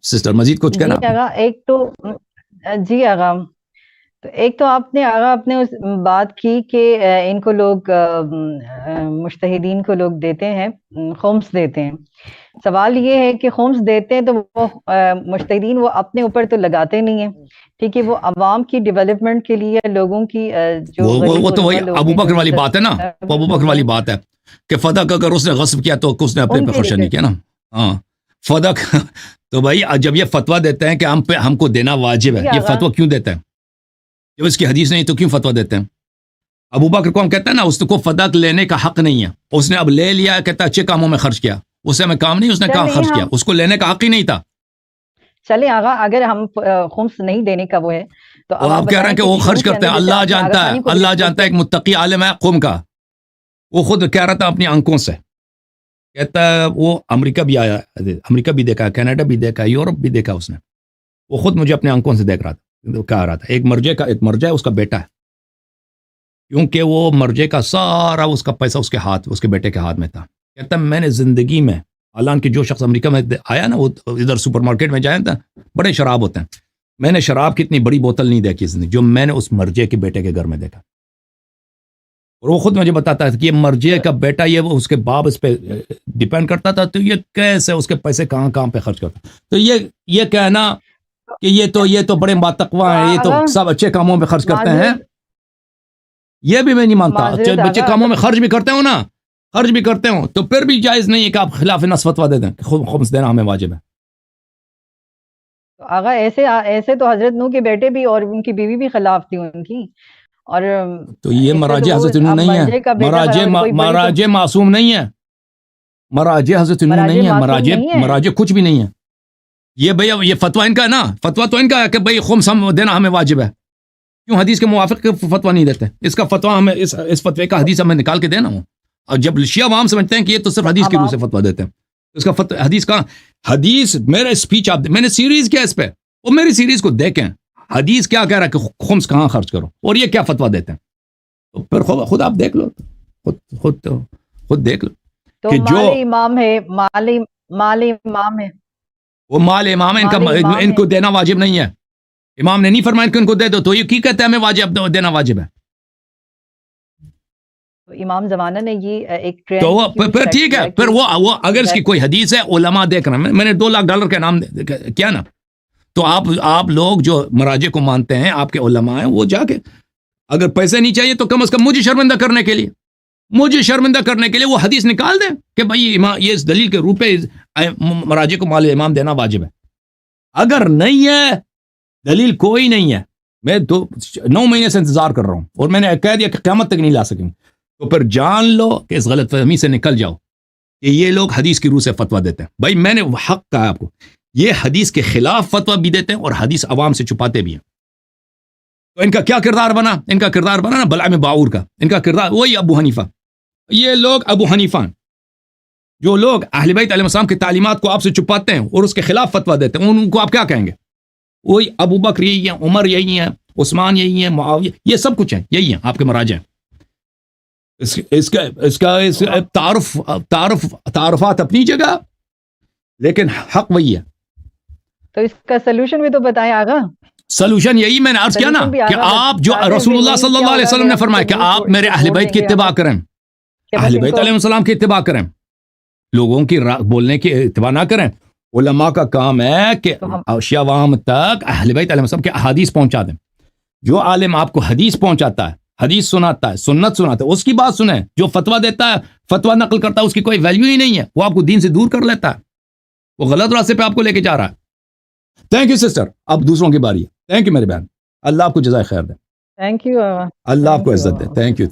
Sister مزید کچھ کہنا؟ جی آغا، ایک تو جی آغا، تو ایک تو آپ نے آغا اپنے اس بات کی کہ ان کو لوگ مجتہدین کو لوگ دیتے ہیں، خمس دیتے ہیں. سوال یہ ہے کہ خمس دیتے ہیں تو وہ مجتہدین وہ اپنے اوپر تو لگاتے نہیں ہیں، ٹھیک ہے، وہ عوام کی ڈیولپمنٹ کے لیے، لوگوں کی جو وہ تو وہی ابو بکر والی بات ہے نا، ابو بکر والی بات ہے کہ فدق اگر اس نے غصب کیا تو اس نے اپنے پہ خرچہ نہیں کیا نا. ہاں فدق تو بھائی جب یہ فتویٰ دیتے ہیں کہ ہم کو دینا واجب ہے، یہ فتویٰ کیوں دیتے ہیں جب اس کی حدیث نہیں تو کیوں فتویٰ دیتے ہیں؟ ابو بکر کو ہم کہتے ہیں نا اس کو فدق لینے کا حق نہیں ہے، اس نے اب لے لیا، کہتا اچھے کاموں میں خرچ کیا، اس سے میں کام نہیں، اس نے کہاں خرچ کیا، اس کو لینے کا حق ہی نہیں تھا. چلے آغا اگر ہم خمس نہیں دینے کا وہ ہے تو آپ کہہ رہے ہیں کہ وہ خرچ کرتے ہیں، اللہ جانتا ہے، اللہ جانتا ہے. ایک متقی عالم ہے قوم کا، وہ خود کہہ رہا تھا اپنی آنکھوں سے، کہتا ہے وہ امریکہ بھی آیا، امریکہ بھی دیکھا، کینیڈا بھی دیکھا، یورپ بھی دیکھا، اس نے وہ خود مجھے اپنے آنکھوں سے دیکھ رہا تھا، کہہ رہا تھا ایک مرجع ہے، اس کا بیٹا ہے، کیونکہ وہ مرجع کا سارا اس کا پیسہ اس کے بیٹے کے ہاتھ میں تھا. کہتا میں نے زندگی میں حالانکہ جو شخص امریکہ میں آیا نا، وہ ادھر سپر مارکیٹ میں جائیں تھا، بڑے شراب ہوتے ہیں، میں نے شراب کی اتنی بڑی بوتل نہیں دیکھی زندگی جو میں نے اس مرجع کے بیٹے کے گھر میں دیکھا. اور وہ خود مجھے بتاتا ہے کہ یہ مرجع کا بیٹا، یہ وہ اس کے باپ اس پہ ڈیپینڈ کرتا تھا، تو یہ کیسے اس کے پیسے کہاں پہ خرچ کرتا. تو یہ کہنا کہ یہ تو بڑے باتقوا ہیں، یہ تو سب اچھے کاموں میں خرچ کرتے ہیں، یہ بھی میں نہیں مانتا. بچے کاموں میں خرچ بھی کرتے ہوں نا، خرچ بھی کرتے ہوں تو پھر بھی جائز نہیں ہے کہ آپ خلاف نص فتویٰ دے دیں کہ خمس دینا ہمیں واجب ہے. آغا ایسے تو حضرت نوح کے بیٹے بھی اور ان کی بیوی بھی خلاف تھی ان کی، اور تو یہ مراجع حضرت نوح نہیں ہے، مراجع معصوم نہیں ہے، مراجع حضرت نوح نہیں ہے، مراجع کچھ بھی نہیں ہے. یہ بھئی یہ فتویٰ ان کا ہے نا، فتویٰ تو ان کا ہے کہ بھئی خمس ہم دینا ہمیں واجب ہے، کیوں حدیث کے موافق فتویٰ نہیں دیتے؟ اس کا فتویٰ ہمیں اس فتوے کا حدیث ہمیں نکال کے دینا ہو. اور جب شیعہ عوام سمجھتے ہیں کہ یہ تو صرف حدیث کی روح سے فتویٰ دیتے ہیں، اس کا حدیث کا میرا اسپیچ میں نے سیریز کیا اس پہ، وہ میری سیریز کو دیکھیں، حدیث کیا کہہ رہا ہے کہ خمس کہاں خرچ کرو، اور یہ کیا فتویٰ دیتے ہیں. تو پھر خود آپ دیکھ لو، خود دیکھ لو کہ جو امام ہے، مال امام ہے، وہ مال امام ہے، ان کو دینا واجب نہیں ہے. امام نے نہیں فرمایا کہ ان کو دے دو، تو یہ کی کہتے ہیں ہمیں واجب دینا واجب ہے. امام زمانہ نے یہ ایک ٹرینڈ، تو پھر ٹھیک ہے، پھر وہ اگر اس کی کوئی حدیث ہے، علماء دیکھ رہے ہیں، میں نے $2 لاکھ کا نام کیا نا، تو آپ لوگ جو مراجع کو مانتے ہیں، آپ کے علماء ہیں، وہ جا کے اگر پیسے نہیں چاہیے تو کم از کم مجھے شرمندہ کرنے کے لیے وہ حدیث نکال دیں کہ بھائی یہ اس دلیل کے روپ پہ مراجع کو مال امام دینا واجب ہے. اگر نہیں ہے دلیل کوئی نہیں ہے، میں 9 مہینے سے انتظار کر رہا ہوں اور میں نے کہہ دیا کہ قیامت تک نہیں لا سکیں، تو پھر جان لو کہ اس غلط فہمی سے نکل جاؤ کہ یہ لوگ حدیث کی روح سے فتویٰ دیتے ہیں. بھائی میں نے حق کہا آپ کو، یہ حدیث کے خلاف فتویٰ بھی دیتے ہیں اور حدیث عوام سے چھپاتے بھی ہیں. تو ان کا کیا کردار بنا نا بلعام باعور کا، ان کا کردار وہی ابو حنیفہ. یہ لوگ ابو حنیفہ جو لوگ اہل بیت علیہ السلام کی تعلیمات کو آپ سے چھپاتے ہیں اور اس کے خلاف فتویٰ دیتے ہیں، ان کو آپ کیا کہیں گے؟ وہی ابو بکر یہی ہیں، عمر یہی ہیں، عثمان یہی ہیں، معاویہ، یہ سب کچھ ہیں، یہی ہیں آپ کے مراجع. اس کا تعارفات اپنی جگہ، لیکن حق وہی ہے. تو اس کا سلوشن بھی تو بتائیں آگا. سلوشن یہی میں نے عرض کیا نا کہ آپ جو رسول اللہ صلی اللہ علیہ وسلم نے فرمایا کہ آپ میرے اہل بیت کی اتباع کریں، اہل بیت علیہ السلام کی اتباع کریں، لوگوں کی بولنے کی اتباع نہ کریں. علماء کا کام ہے کہ شیعہ عوام تک اہل بیت علیہ السلام کے احادیث پہنچا دیں. جو عالم آپ کو حدیث پہنچاتا ہے، حدیث سناتا ہے، سنت سناتا ہے، اس کی بات سنیں. جو فتویٰ دیتا ہے، فتویٰ نقل کرتا ہے، اس کی کوئی ویلیو ہی نہیں ہے، وہ آپ کو دین سے دور کر لیتا ہے، وہ غلط راستے پہ آپ کو لے کے جا رہا ہے. تھینک یو سسٹر، اب دوسروں کی باری ہے. تھینک یو میری بہن، اللہ آپ کو جزائے خیر دے. تھینک یو، اللہ آپ کو عزت دے. Thank you.